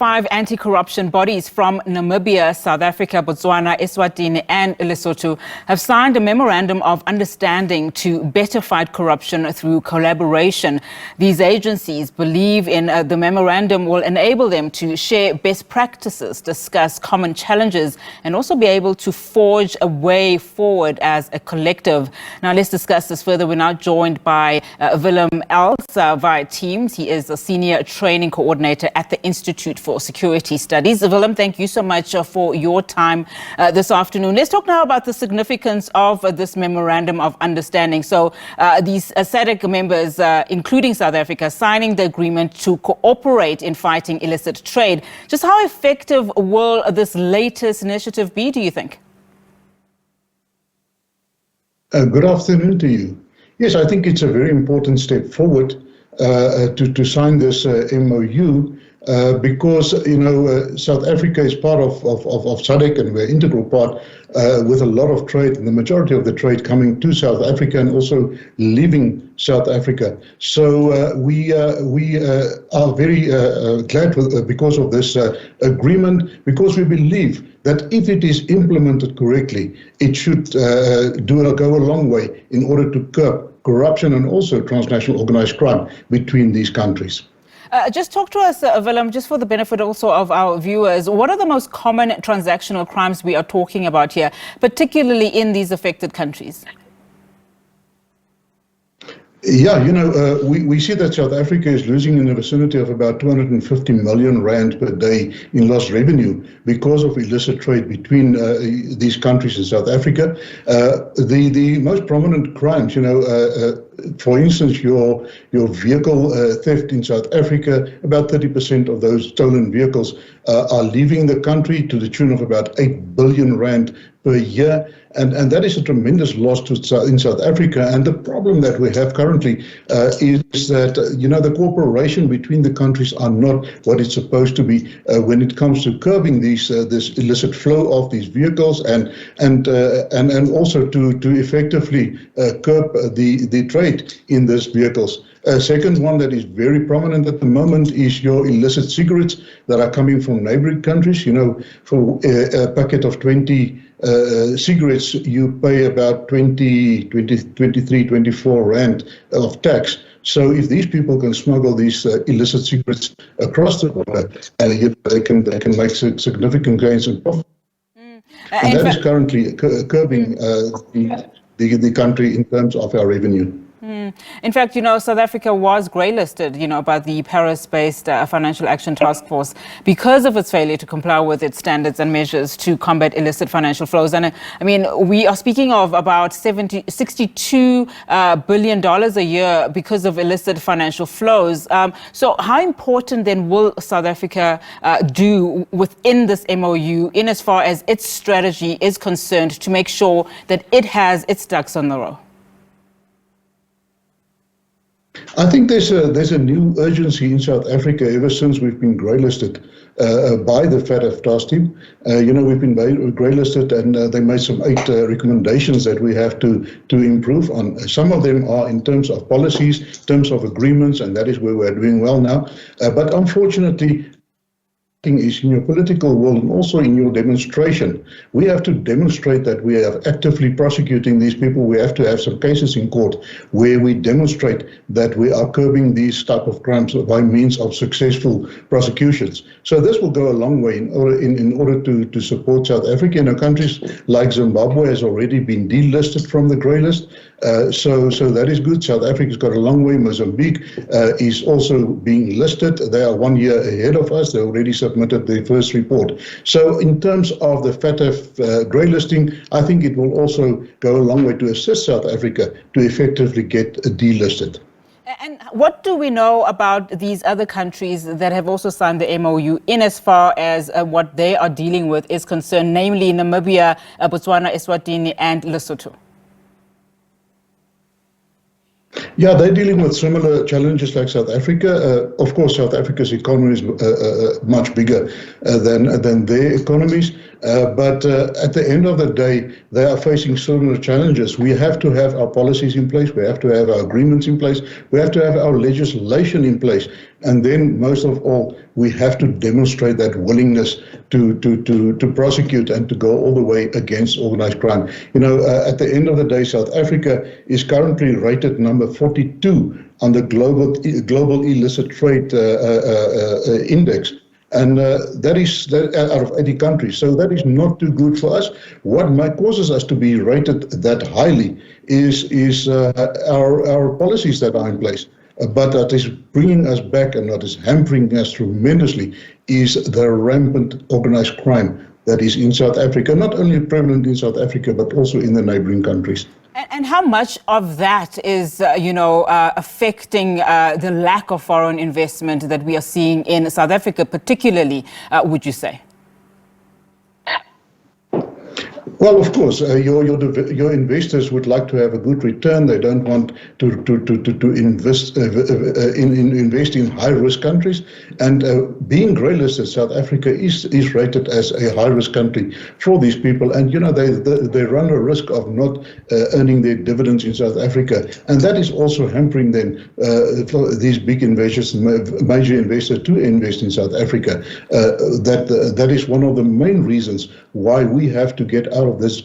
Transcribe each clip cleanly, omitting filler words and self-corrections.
5 anti-corruption bodies from Namibia, South Africa, Botswana, Eswatini and Lesotho have signed a memorandum of understanding to better fight corruption through collaboration. These agencies believe in the memorandum will enable them to share best practices, discuss common challenges and also be able to forge a way forward as a collective. Now let's discuss this further. We're now joined by Willem Els via Teams. He is a senior training coordinator at the Institute for Security Studies. Willem, thank you so much for your time this afternoon. Let's talk now about the significance of this memorandum of understanding. So these SADC members, including South Africa, signing the agreement to cooperate in fighting illicit trade. Just how effective will this latest initiative be, do you think? Good afternoon to you. Yes, I think it's a very important step forward to sign this MOU because, South Africa is part of SADC and we're an integral part with a lot of trade, and the majority of the trade coming to South Africa and also leaving South Africa. So we are very glad because of this agreement, because we believe that if it is implemented correctly, it should go a long way in order to curb corruption and also transnational organized crime between these countries. Just talk to us, Willem, just for the benefit also of our viewers. What are the most common transactional crimes we are talking about here, particularly in these affected countries? Yeah, we see that South Africa is losing in the vicinity of about 250 million rand per day in lost revenue because of illicit trade between these countries in South Africa. The most prominent crimes, for instance, your vehicle theft in South Africa, about 30% of those stolen vehicles are leaving the country to the tune of about 8 billion rand per year. And that is a tremendous loss in South Africa. And the problem that we have currently is that, the cooperation between the countries are not what it's supposed to be when it comes to curbing this illicit flow of these vehicles and also to effectively curb the trade in these vehicles. A second one that is very prominent at the moment is your illicit cigarettes that are coming from neighboring countries. For a packet of 20 cigarettes, you pay about 23, 24 rand of tax. So if these people can smuggle these illicit cigarettes across the border, they can make significant gains in profit. And that is currently curbing the country in terms of our revenue. In fact, South Africa was grey-listed, by the Paris-based Financial Action Task Force because of its failure to comply with its standards and measures to combat illicit financial flows. And we are speaking of about $62 billion a year because of illicit financial flows. So how important then will South Africa do within this MOU in as far as its strategy is concerned to make sure that it has its ducks on the row? I think there's a new urgency in South Africa ever since we've been grey-listed by the FATF task team. We've been grey-listed and they made some 8 recommendations that we have to improve on. Some of them are in terms of policies, in terms of agreements, and that is where we're doing well now. But unfortunately, is in your political world and also in your demonstration. We have to demonstrate that we are actively prosecuting these people. We have to have some cases in court where we demonstrate that we are curbing these type of crimes by means of successful prosecutions. So this will go a long way in order to support South Africa. Countries like Zimbabwe has already been delisted from the grey list. So that is good. South Africa's got a long way. Mozambique is also being listed. They are 1 year ahead of us. They already submitted their first report. So in terms of the FATF grey listing, I think it will also go a long way to assist South Africa to effectively get delisted. And what do we know about these other countries that have also signed the MOU in as far as what they are dealing with is concerned, namely Namibia, Botswana, Eswatini and Lesotho? Yeah, they're dealing with similar challenges like South Africa. Of course, South Africa's economy is much bigger than their economies. But at the end of the day, they are facing similar challenges. We have to have our policies in place. We have to have our agreements in place. We have to have our legislation in place And then, most of all, we have to demonstrate that willingness to prosecute and to go all the way against organized crime. You know, at the end of the day, South Africa is currently rated number 42 on the global illicit trade index. And that is out of 80 countries. So that is not too good for us. What might causes us to be rated that highly is our policies that are in place. But that is bringing us back, and what is hampering us tremendously is the rampant organized crime that is in South Africa, not only prevalent in South Africa, but also in the neighboring countries. And how much of that is, affecting the lack of foreign investment that we are seeing in South Africa, particularly, would you say? Well, of course, your investors would like to have a good return. They don't want to invest in high-risk countries. And being grey listed, South Africa is rated as a high-risk country for these people. And they run a risk of not earning their dividends in South Africa, and that is also hampering then these big investors, major investors, to invest in South Africa. That is one of the main reasons why we have to get out of this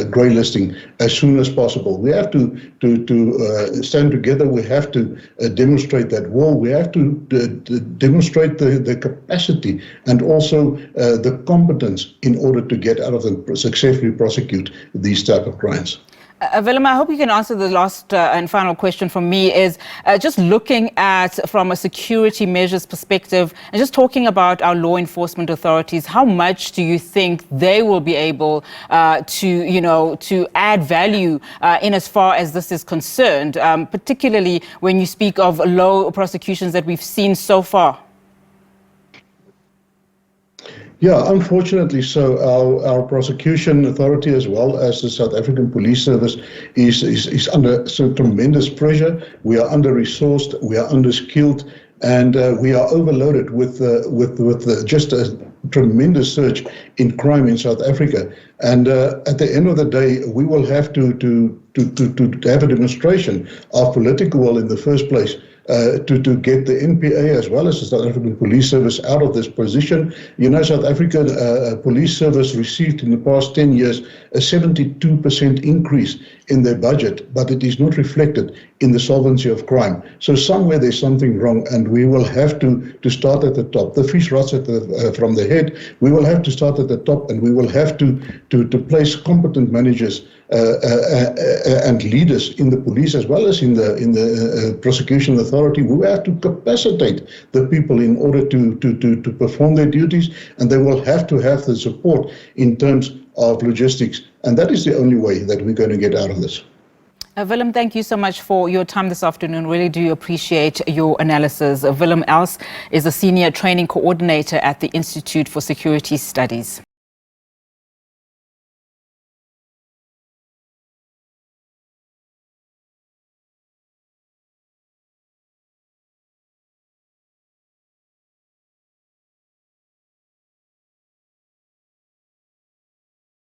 grey listing as soon as possible. We have to stand together. We have to demonstrate that will. We have to demonstrate the capacity and also the competence in order to get out of them, successfully prosecute these type of crimes. Willem, I hope you can answer the last and final question from me is just looking at from a security measures perspective and just talking about our law enforcement authorities, how much do you think they will be able to add value in as far as this is concerned, particularly when you speak of low prosecutions that we've seen so far? Yeah, unfortunately so. Our prosecution authority, as well as the South African Police Service, is under some tremendous pressure. We are under-resourced, we are under-skilled, and we are overloaded with just a tremendous surge in crime in South Africa. And at the end of the day, we will have to have a demonstration of political will in the first place. To get the NPA as well as the South African Police Service out of this position. You know, South African Police Service received in the past 10 years a 72% increase in their budget, but it is not reflected in the solvency of crime. So somewhere there's something wrong, and we will have to start at the top. The fish rots from the head. We will have to start at the top, and we will have to place competent managers and leaders in the police as well as in the prosecution authority. We have to capacitate the people in order to perform their duties, and they will have to have the support in terms of logistics, and that is the only way that we're going to get out of this. Willem, thank you so much for your time this afternoon. Really do appreciate your analysis. Willem Els is a senior training coordinator at the Institute for Security Studies.